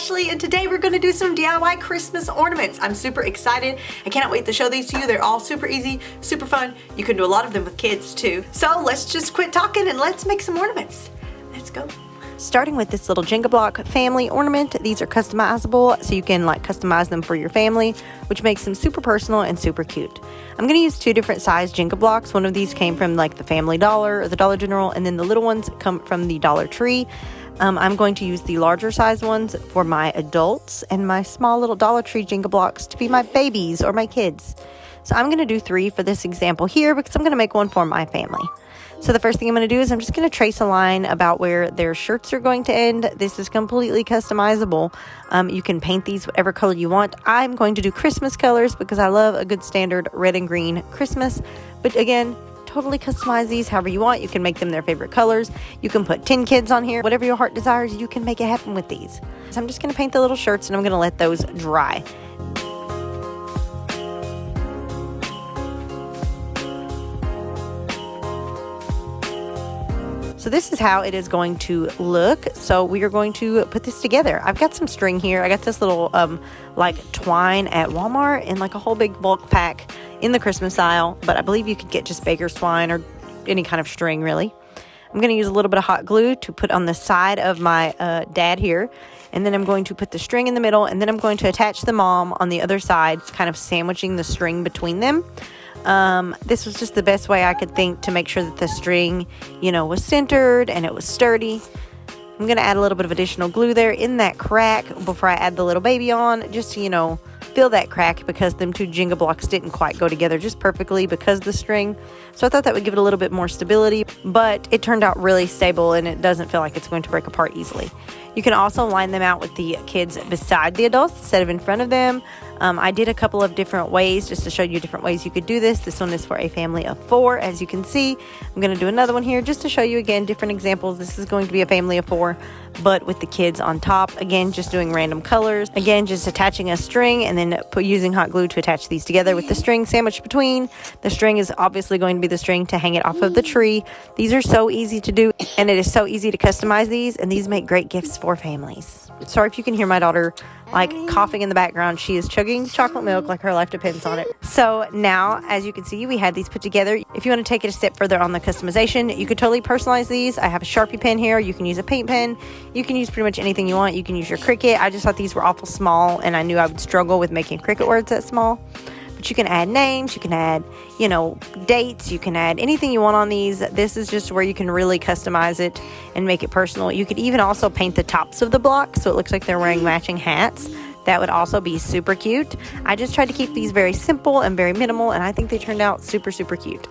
Ashley, and today we're gonna do some DIY Christmas ornaments. I'm super excited. I cannot wait to show these to you. They're all super easy, super fun. You can do a lot of them with kids too. So let's just quit talking and let's make some ornaments. Let's go. Starting with this little Jenga block family ornament. These are customizable, so you can like customize them for your family, which makes them super personal and super cute. I'm going to use two different size Jenga blocks. One of these came from like the Family Dollar or the Dollar General, and then the little ones come from the Dollar Tree. I'm going to use the larger size ones for my adults and my small little Dollar Tree Jenga blocks to be my babies or my kids. So I'm going to do 3 for this example here because I'm going to make one for my family. So the first thing I'm going to do is I'm just going to trace a line about where their shirts are going to end. This is completely customizable. You can paint these whatever color you want. I'm going to do Christmas colors because I love a good standard red and green Christmas. But again, totally customize these however you want. You can make them their favorite colors. You can put 10 kids on here. Whatever your heart desires, you can make it happen with these. So I'm just going to paint the little shirts and I'm going to let those dry. So this is how it is going to look. So we are going to put this together. I've got some string here. I got this little like twine at Walmart in like a whole big bulk pack in the Christmas aisle, but I believe you could get just baker's twine or any kind of string really. I'm going to use a little bit of hot glue to put on the side of my dad here, and then I'm going to put the string in the middle, and then I'm going to attach the mom on the other side, kind of sandwiching the string between them. This was just the best way I could think to make sure that the string, was centered and it was sturdy. I'm going to add a little bit of additional glue there in that crack before I add the little baby on, just to, fill that crack because them two Jenga blocks didn't quite go together just perfectly because of the string. So I thought that would give it a little bit more stability, but it turned out really stable and it doesn't feel like it's going to break apart easily. You can also line them out with the kids beside the adults instead of in front of them. I did a couple of different ways just to show you different ways you could do this. This one is for a family of 4, as you can see. I'm going to do another one here just to show you again different examples. This is going to be a family of 4, but with the kids on top. Again, just doing random colors. Again, just attaching a string and then using hot glue to attach these together with the string sandwiched between. The string is obviously going to be the string to hang it off of the tree. These are so easy to do, and it is so easy to customize these, and these make great gifts for families. Sorry if you can hear my daughter like coughing in the background. She is chugging chocolate milk like her life depends on it. So now, as you can see, we had these put together. If you want to take it a step further on the customization, you could totally personalize these. I have a Sharpie pen here. You can use a paint pen. You can use pretty much anything you want. You can use your Cricut. I just thought these were awful small, and I knew I would struggle with making Cricut words that small. But you can add names, you can add, dates, you can add anything you want on these. This is just where you can really customize it and make it personal. You could even also paint the tops of the blocks so it looks like they're wearing matching hats. That would also be super cute. I just tried to keep these very simple and very minimal, and I think they turned out super, super cute.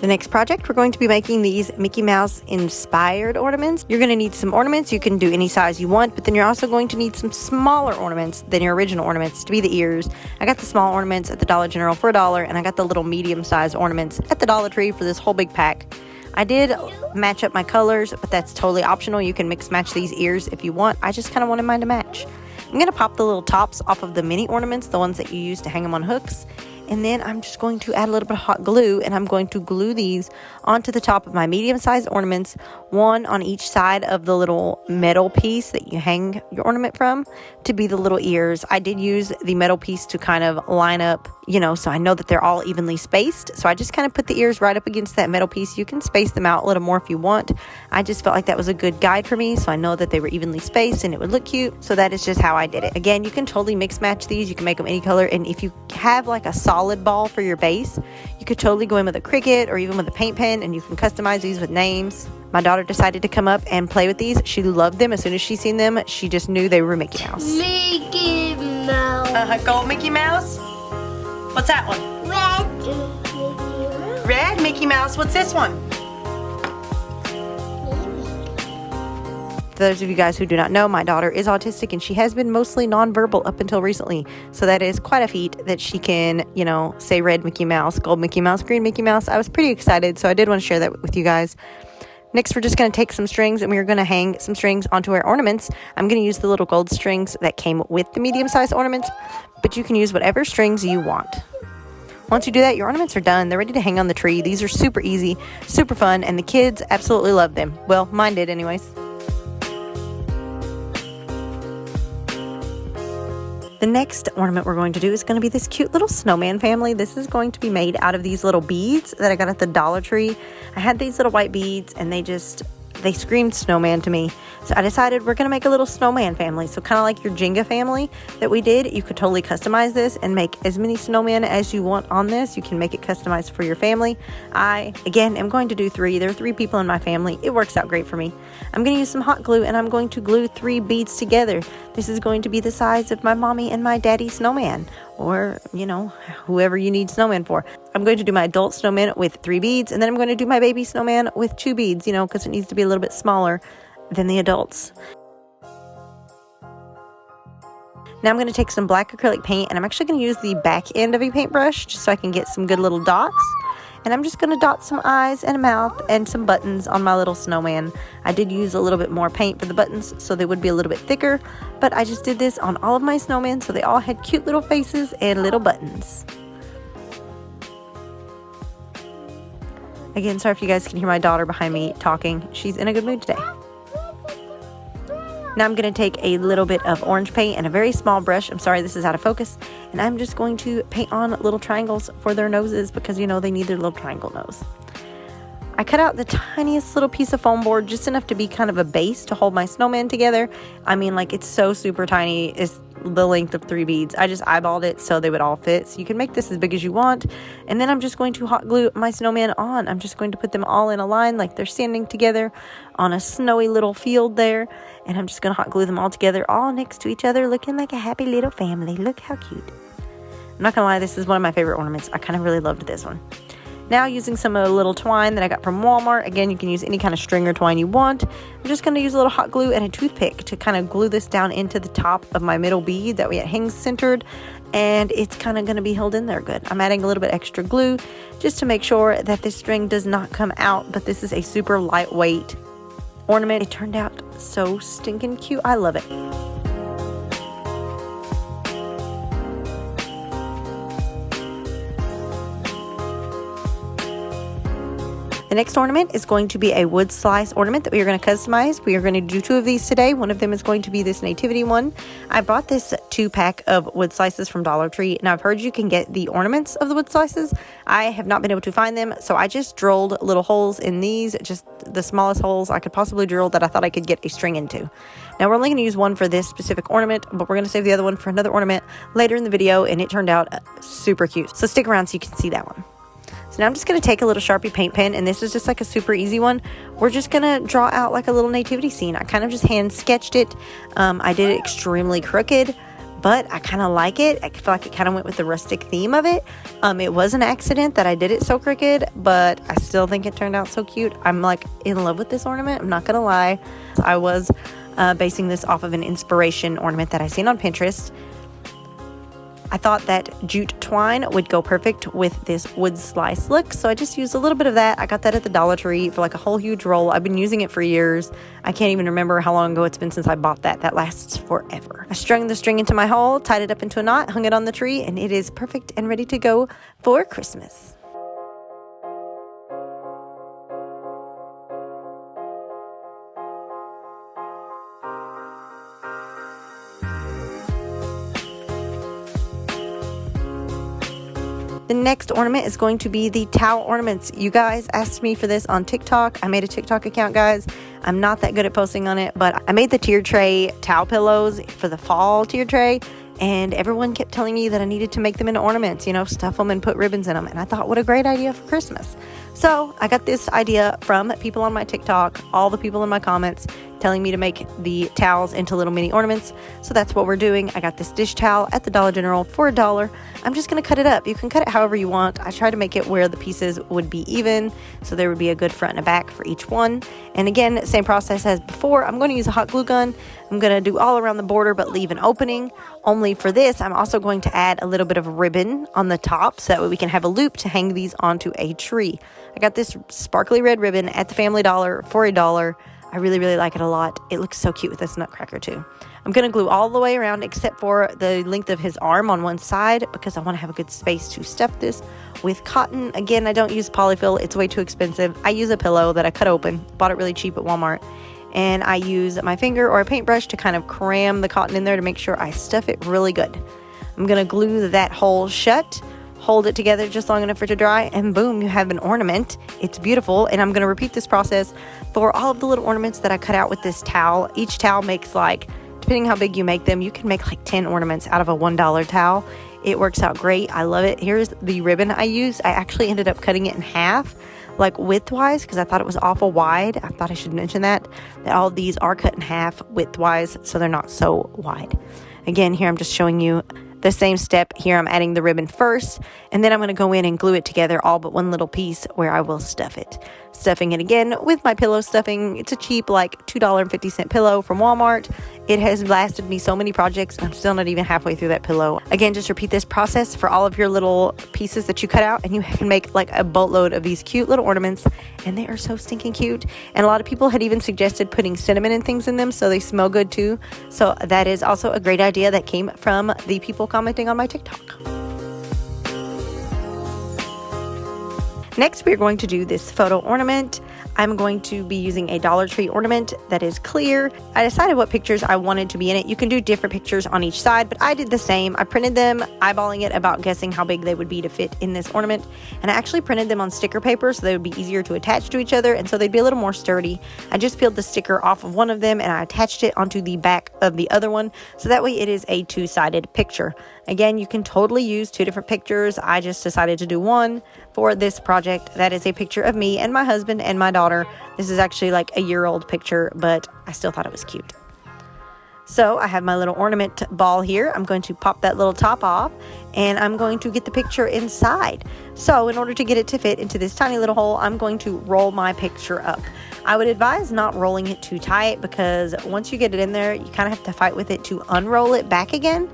The next project, we're going to be making these Mickey Mouse inspired ornaments. You're going to need some ornaments. You can do any size you want, but then you're also going to need some smaller ornaments than your original ornaments to be the ears. I got the small ornaments at the Dollar General for $1, and I got the little medium size ornaments at the Dollar Tree for this whole big pack. I did match up my colors, but that's totally optional. You can mix match these ears if you want. I just kind of wanted mine to match. I'm going to pop the little tops off of the mini ornaments, the ones that you use to hang them on hooks. And then I'm just going to add a little bit of hot glue, and I'm going to glue these onto the top of my medium-sized ornaments, one on each side of the little metal piece that you hang your ornament from to be the little ears. I did use the metal piece to kind of line up, so I know that they're all evenly spaced. So I just kind of put the ears right up against that metal piece. You can space them out a little more if you want. I just felt like that was a good guide for me, so I know that they were evenly spaced and it would look cute. So that is just how I did it. Again, you can totally mix match these. You can make them any color, and if you have like a solid ball for your base, you could totally go in with a Cricut or even with a paint pen, and you can customize these with names. My daughter decided to come up and play with these. She loved them. As soon as she seen them, she just knew they were Mickey Mouse. Mickey Mouse. Gold Mickey Mouse? What's that one? Red Mickey Mouse. Red Mickey Mouse. What's this one? For those of you guys who do not know, my daughter is autistic and she has been mostly nonverbal up until recently. So that is quite a feat that she can, you know, say red Mickey Mouse, gold Mickey Mouse, green Mickey Mouse. I was pretty excited, so I did want to share that with you guys. Next, we're just going to take some strings and we're going to hang some strings onto our ornaments. I'm going to use the little gold strings that came with the medium-sized ornaments, but you can use whatever strings you want. Once you do that, your ornaments are done. They're ready to hang on the tree. These are super easy, super fun, and the kids absolutely love them. Well, mine did anyways. The next ornament we're going to do is going to be this cute little snowman family. This is going to be made out of these little beads that I got at the Dollar Tree. I had these little white beads and they screamed snowman to me. So I decided we're going to make a little snowman family. So kind of like your Jenga family that we did, you could totally customize this and make as many snowmen as you want on this. You can make it customized for your family. I, again, am going to do 3. There are 3 people in my family. It works out great for me. I'm going to use some hot glue and I'm going to glue 3 beads together. This is going to be the size of my mommy and my daddy snowman, or, you know, whoever you need snowman for. I'm going to do my adult snowman with 3 beads, and then I'm going to do my baby snowman with 2 beads, you know, because it needs to be a little bit smaller than the adults. Now I'm going to take some black acrylic paint, and I'm actually going to use the back end of a paintbrush just so I can get some good little dots. And I'm just going to dot some eyes and a mouth and some buttons on my little snowman. I did use a little bit more paint for the buttons so they would be a little bit thicker, but I just did this on all of my snowmen so they all had cute little faces and little buttons. Again, sorry if you guys can hear my daughter behind me talking. She's in a good mood today. Now I'm going to take a little bit of orange paint and a very small brush. I'm sorry, this is out of focus. And I'm just going to paint on little triangles for their noses because, you know, they need their little triangle nose. I cut out the tiniest little piece of foam board, just enough to be kind of a base to hold my snowman together. I mean, like, it's so super tiny. It's the length of 3 beads. I just eyeballed it so they would all fit. So you can make this as big as you want. And then I'm just going to hot glue my snowman on. I'm just going to put them all in a line like they're standing together on a snowy little field there. And I'm just going to hot glue them all together, all next to each other, looking like a happy little family. Look how cute. I'm not going to lie, this is one of my favorite ornaments. I kind of really loved this one. Now, using some of the little twine that I got from Walmart. Again, you can use any kind of string or twine you want. I'm just going to use a little hot glue and a toothpick to kind of glue this down into the top of my middle bead. That way it hangs centered and it's kind of going to be held in there good. I'm adding a little bit extra glue just to make sure that this string does not come out, but this is a super lightweight ornament. It turned out so stinking cute. I love it. The next ornament is going to be a wood slice ornament that we are going to customize. We are going to do 2 of these today. One of them is going to be this nativity one. I bought this 2-pack of wood slices from Dollar Tree, and I've heard you can get the ornaments of the wood slices. I have not been able to find them, so I just drilled little holes in these, just the smallest holes I could possibly drill that I thought I could get a string into. Now, we're only going to use one for this specific ornament, but we're going to save the other one for another ornament later in the video, and it turned out super cute. So stick around so you can see that one. So now I'm just going to take a little Sharpie paint pen, and this is just like a super easy one. We're just going to draw out like a little nativity scene. I kind of just hand sketched it. I did it extremely crooked, but I kind of like it. I feel like it kind of went with the rustic theme of it. It was an accident that I did it so crooked, but I still think it turned out so cute. I'm like in love with this ornament. I'm not going to lie. I was basing this off of an inspiration ornament that I seen on Pinterest. I thought that jute twine would go perfect with this wood slice look, so I just used a little bit of that. I got that at the Dollar Tree for like a whole huge roll. I've been using it for years. I can't even remember how long ago it's been since I bought that. That lasts forever. I strung the string into my hole, tied it up into a knot, hung it on the tree, and it is perfect and ready to go for Christmas. The next ornament is going to be the towel ornaments. You guys asked me for this on TikTok. I made a TikTok account, guys. I'm not that good at posting on it, but I made the tier tray towel pillows for the fall tier tray. and everyone kept telling me that I needed to make them into ornaments, you know, stuff them and put ribbons in them. And I thought, what a great idea for Christmas. So I got this idea from people on my TikTok, all the people in my comments telling me to make the towels into little mini ornaments. So that's what we're doing. I got this dish towel at the Dollar General for $1. I'm just going to cut it up. You can cut it however you want. I try to make it where the pieces would be even, so there would be a good front and a back for each one. And again, same process as before. I'm going to use a hot glue gun. I'm going to do all around the border but leave an opening. Only for this, I'm also going to add a little bit of ribbon on the top so that way we can have a loop to hang these onto a tree. I got this sparkly red ribbon at the Family Dollar for $1. I really, really like it a lot. It looks so cute with this nutcracker too. I'm going to glue all the way around except for the length of his arm on one side because I want to have a good space to stuff this with cotton. Again, I don't use polyfill. It's way too expensive. I use a pillow that I cut open. Bought it really cheap at Walmart. And I use my finger or a paintbrush to kind of cram the cotton in there to make sure I stuff it really good. I'm going to glue that hole shut. Hold it together just long enough for it to dry, and boom, you have an ornament. It's beautiful, and I'm going to repeat this process for all of the little ornaments that I cut out with this towel. Each towel makes depending how big you make them, you can make like 10 ornaments out of a $1 towel. It works out great. I love it. Here's the ribbon I used. I actually ended up cutting it in half, like widthwise, because I thought it was awful wide. I thought I should mention that all of these are cut in half widthwise, so they're not so wide. Again, here I'm just showing you the same step. Here I'm adding the ribbon first, and then I'm going to go in and glue it together all but one little piece where I will stuff it. Stuffing it again with my pillow stuffing. It's a cheap like $2.50 pillow from Walmart. It has lasted me so many projects, and I'm still not even halfway through that pillow. Again, just repeat this process for all of your little pieces that you cut out, and you can make like a boatload of these cute little ornaments, and they are so stinking cute. And a lot of people had even suggested putting cinnamon and things in them so they smell good too. So that is also a great idea that came from the people commenting on my TikTok. Next, we're going to do this photo ornament. I'm going to be using a Dollar Tree ornament that is clear. I decided what pictures I wanted to be in it. You can do different pictures on each side, but I did the same. I printed them, eyeballing it about guessing how big they would be to fit in this ornament. And I actually printed them on sticker paper so they would be easier to attach to each other, and so they'd be a little more sturdy. I just peeled the sticker off of one of them and I attached it onto the back of the other one, so that way it is a two-sided picture. Again, you can totally use two different pictures. I just decided to do one for this project. That is a picture of me and my husband and my daughter. This is actually like a year-old picture, but I still thought it was cute. So I have my little ornament ball here. I'm going to pop that little top off, and I'm going to get the picture inside. So in order to get it to fit into this tiny little hole, I'm going to roll my picture up. I would advise not rolling it too tight, because once you get it in there, you kind of have to fight with it to unroll it back again.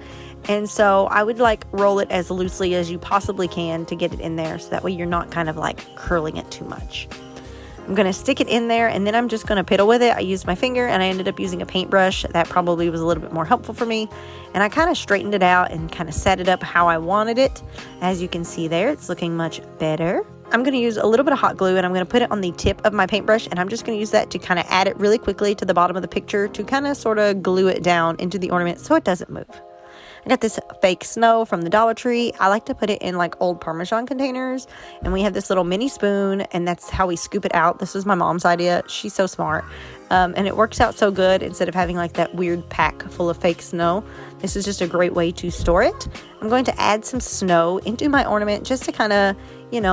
And so I would roll it as loosely as you possibly can to get it in there, so that way you're not kind of curling it too much. I'm going to stick it in there, and then I'm just going to piddle with it. I used my finger, and I ended up using a paintbrush. That probably was a little bit more helpful for me. And I kind of straightened it out and kind of set it up how I wanted it. As you can see there, it's looking much better. I'm going to use a little bit of hot glue, and I'm going to put it on the tip of my paintbrush, and I'm just going to use that to kind of add it really quickly to the bottom of the picture to kind of sort of glue it down into the ornament so it doesn't move. I got this fake snow from the Dollar Tree. I like to put it in old Parmesan containers, and we have this little mini spoon, and that's how we scoop it out. This was my mom's idea. She's so smart, and it works out so good. Instead of having that weird pack full of fake snow, this is just a great way to store it. I'm going to add some snow into my ornament just to kind of,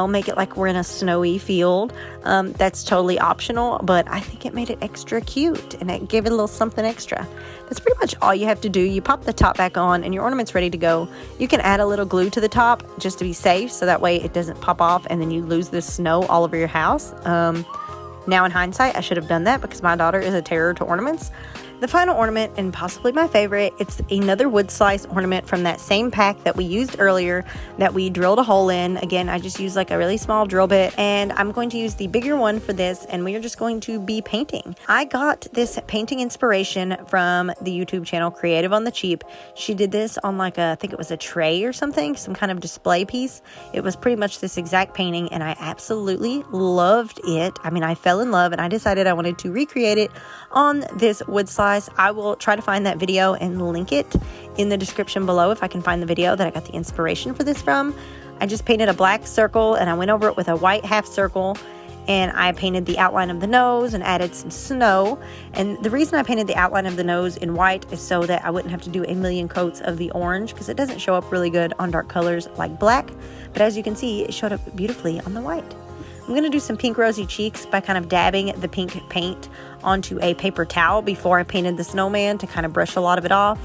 make it like we're in a snowy field. That's totally optional, but I think it made it extra cute, and it gave it a little something extra. That's pretty much all you have to do. You pop the top back on, and your ornament's ready to go. You can add a little glue to the top just to be safe, so that way it doesn't pop off, and then you lose this snow all over your house. Now in hindsight, I should have done that because my daughter is a terror to ornaments. The final ornament, and possibly my favorite, it's another wood slice ornament from that same pack that we used earlier that we drilled a hole in. Again, I just used a really small drill bit, and I'm going to use the bigger one for this, and we are just going to be painting. I got this painting inspiration from the YouTube channel Creative on the Cheap. She did this on I think it was a tray or something, some kind of display piece. It was pretty much this exact painting, and I absolutely loved it. I mean, I fell in love, and I decided I wanted to recreate it on this wood slice. I will try to find that video and link it in the description below if I can find the video that I got the inspiration for this from. I just painted a black circle, and I went over it with a white half circle, and I painted the outline of the nose and added some snow. And the reason I painted the outline of the nose in white is so that I wouldn't have to do a million coats of the orange, because it doesn't show up really good on dark colors like black. But as you can see, it showed up beautifully on the white. I'm going to do some pink rosy cheeks by kind of dabbing the pink paint onto a paper towel before I painted the snowman to kind of brush a lot of it off.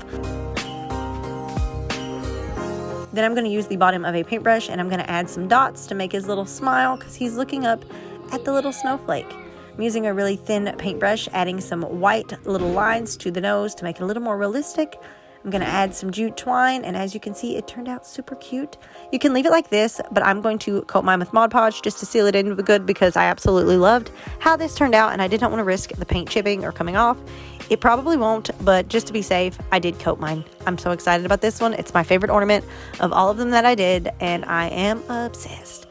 Then I'm going to use the bottom of a paintbrush and I'm going to add some dots to make his little smile, because he's looking up at the little snowflake. I'm using a really thin paintbrush, adding some white little lines to the nose to make it a little more realistic. I'm going to add some jute twine, and as you can see, it turned out super cute. You can leave it like this, but I'm going to coat mine with Mod Podge just to seal it in good, because I absolutely loved how this turned out and I did not want to risk the paint chipping or coming off. It probably won't, but just to be safe, I did coat mine. I'm so excited about this one. It's my favorite ornament of all of them that I did, and I am obsessed.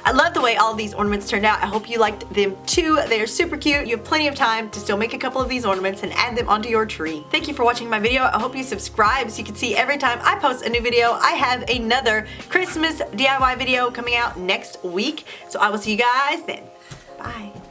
I love the way all of these ornaments turned out. I hope you liked them too. They are super cute. You have plenty of time to still make a couple of these ornaments and add them onto your tree. Thank you for watching my video. I hope you subscribe so you can see every time I post a new video. I have another Christmas DIY video coming out next week. So I will see you guys then. Bye.